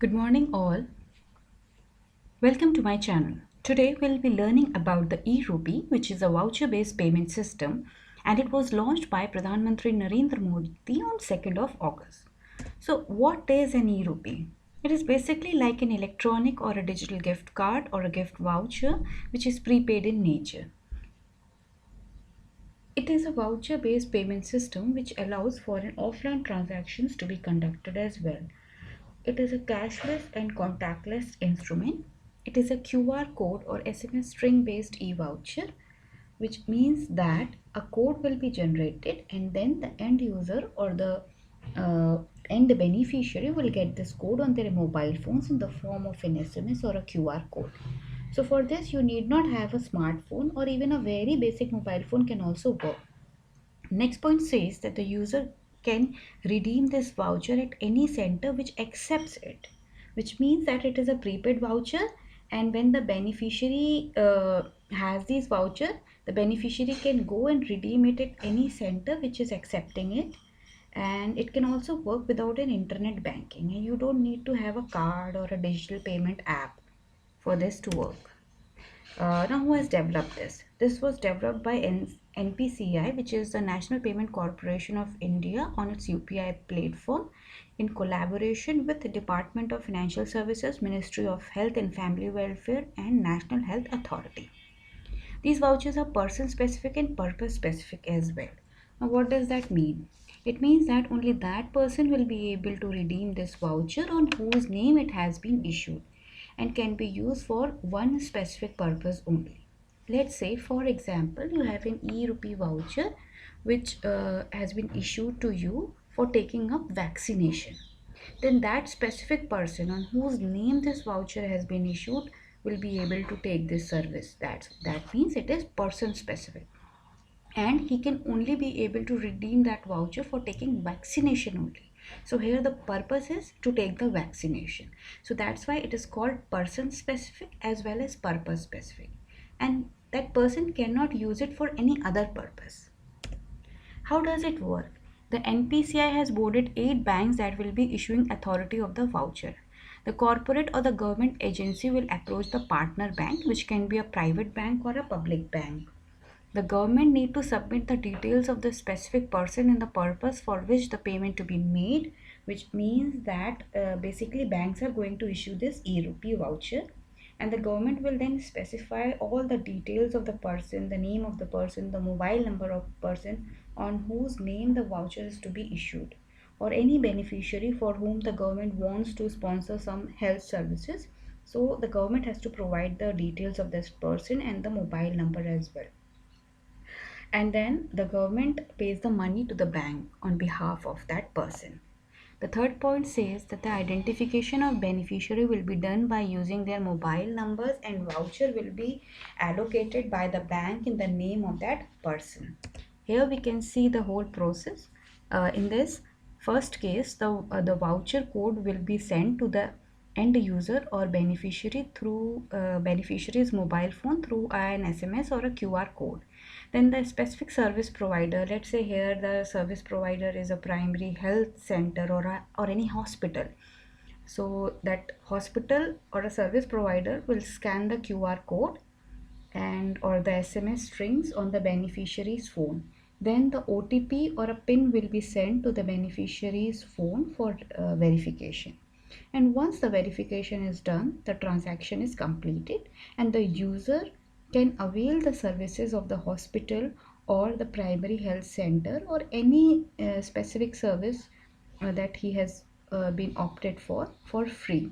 Good morning, all. Welcome to my channel. Today we'll be learning about the e-Rupi, which is a voucher-based payment system, and it was launched by Pradhan Mantri Narendra Modi on 2nd of August. So, what is an e-Rupi? It is basically like an electronic or a digital gift card or a gift voucher, which is prepaid in nature. It is a voucher-based payment system which allows for an offline transactions to be conducted as well. It is a cashless and contactless instrument. It is a QR code or SMS string based e-voucher, which means that a code will be generated and then the end user or the end beneficiary will get this code on their mobile phones in the form of an SMS or a QR code. So for this you need not have a smartphone, or even a very basic mobile phone can also work. Next point says that the user can redeem this voucher at any center which accepts it, which means that it is a prepaid voucher, and when the beneficiary has this voucher, the beneficiary can go and redeem it at any center which is accepting it. And it can also work without an internet banking, and you don't need to have a card or a digital payment app for this to work. Now, who has developed this? This was developed by NPCI, which is the National Payment Corporation of India, on its UPI platform in collaboration with the Department of Financial Services, Ministry of Health and Family Welfare, and National Health Authority. These vouchers are person specific and purpose specific as well. Now, what does that mean? It means that only that person will be able to redeem this voucher on whose name it has been issued, and can be used for one specific purpose only. Let's say, for example, you have an e-Rupee voucher which has been issued to you for taking up vaccination. Then that specific person on whose name this voucher has been issued will be able to take this service. That means it is person specific, and he can only be able to redeem that voucher for taking vaccination only. So here the purpose is to take the vaccination. So that's why it is called person specific as well as purpose specific, and that person cannot use it for any other purpose. How does it work? The NPCI has boarded 8 banks that will be issuing authority of the voucher. The corporate or the government agency will approach the partner bank, which can be a private bank or a public bank. The government need to submit the details of the specific person and the purpose for which the payment to be made, which means that basically banks are going to issue this e-Rupee voucher, and the government will then specify all the details of the person, the name of the person, the mobile number of person on whose name the voucher is to be issued, or any beneficiary for whom the government wants to sponsor some health services. So the government has to provide the details of this person and the mobile number as well, and then the government pays the money to the bank on behalf of that person. The third point says that the identification of beneficiary will be done by using their mobile numbers, and voucher will be allocated by the bank in the name of that person. Here we can see the whole process. In this first case, the voucher code will be sent to the end user or beneficiary through beneficiary's mobile phone through an SMS or a QR code. Then the specific service provider, let's say here the service provider is a primary health center or any hospital. So that hospital or a service provider will scan the QR code and or the SMS strings on the beneficiary's phone. Then the OTP or a PIN will be sent to the beneficiary's phone for verification. And once the verification is done, the transaction is completed, and the user can avail the services of the hospital or the primary health center or any specific service that he has been opted for free.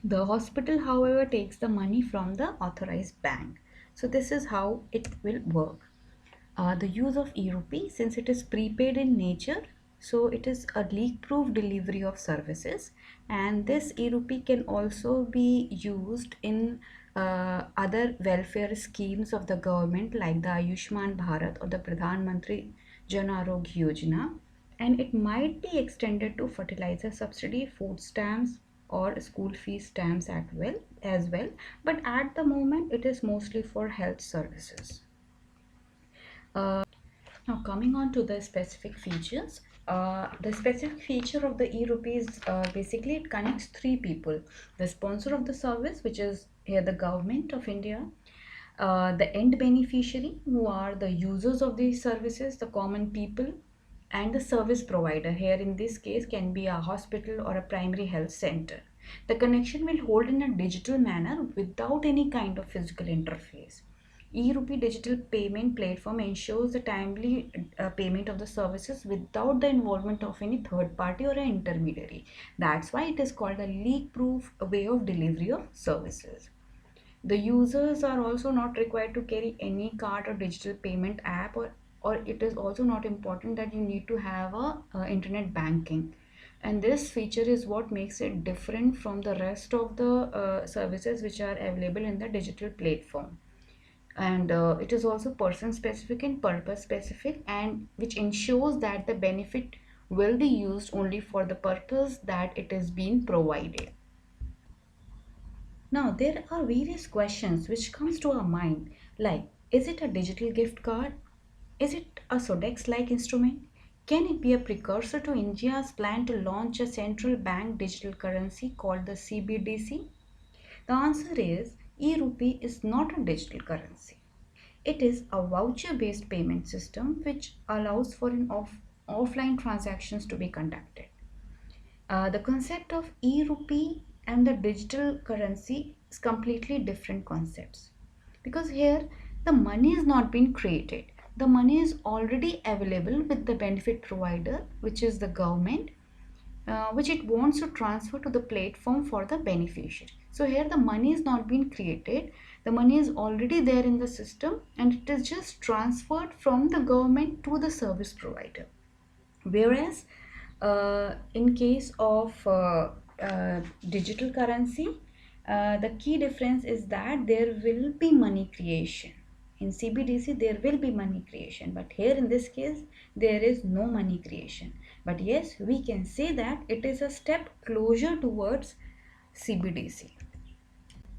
The hospital, however, takes the money from the authorized bank. So this is how it will work. The use of e-Rupee, since it is prepaid in nature, so it is a leak-proof delivery of services, and this e-Rupee can also be used in other welfare schemes of the government like the Ayushman Bharat or the Pradhan Mantri Jan Arogya Yojana, and it might be extended to fertilizer subsidy, food stamps, or school fees stamps as well, but at the moment it is mostly for health services. Now coming on to the specific features, The specific feature of the e-rupee is basically it connects three people: the sponsor of the service, which is here the government of India, the end beneficiary, who are the users of these services, the common people, and the service provider. Here, in this case, can be a hospital or a primary health center. The connection will hold in a digital manner without any kind of physical interface. E-Rupee digital payment platform ensures the timely payment of the services without the involvement of any third party or an intermediary. That's why it is called a leak-proof way of delivery of services. The users are also not required to carry any card or digital payment app, or it is also not important that you need to have internet banking. And this feature is what makes it different from the rest of the services which are available in the digital platform. And it is also person specific and purpose specific, and which ensures that the benefit will be used only for the purpose that it is being provided. Now, there are various questions which comes to our mind, like, is it a digital gift card? Is it a Sodex-like instrument? Can it be a precursor to India's plan to launch a central bank digital currency called the CBDC? The answer is e-rupee is not a digital currency. It is a voucher-based payment system which allows for offline transactions to be conducted. The concept of e-rupee and the digital currency is completely different concepts, because here the money is not being created. The money is already available with the benefit provider, which is the government, which it wants to transfer to the platform for the beneficiary. So here the money is not being created. The money is already there in the system, and it is just transferred from the government to the service provider. Whereas in case of digital currency, the key difference is that there will be money creation. In CBDC, there will be money creation, but here in this case, there is no money creation. But yes, we can say that it is a step closer towards CBDC.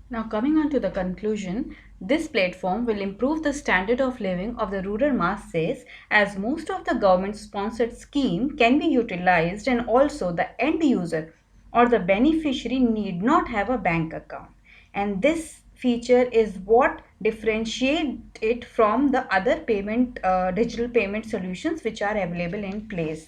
Now, coming on to the conclusion, this platform will improve the standard of living of the rural masses, as most of the government sponsored scheme can be utilized, and also the end user or the beneficiary need not have a bank account. And this feature is what differentiate it from the other digital payment solutions which are available in place.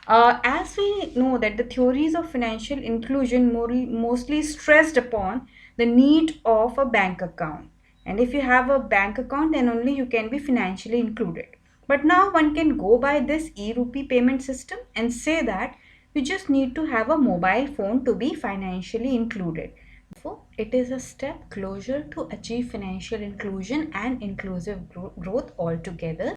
As we know that the theories of financial inclusion mostly stressed upon the need of a bank account. And if you have a bank account, then only you can be financially included. But now one can go by this e-rupee payment system and say that you just need to have a mobile phone to be financially included. Therefore, it is a step closer to achieve financial inclusion and inclusive growth altogether.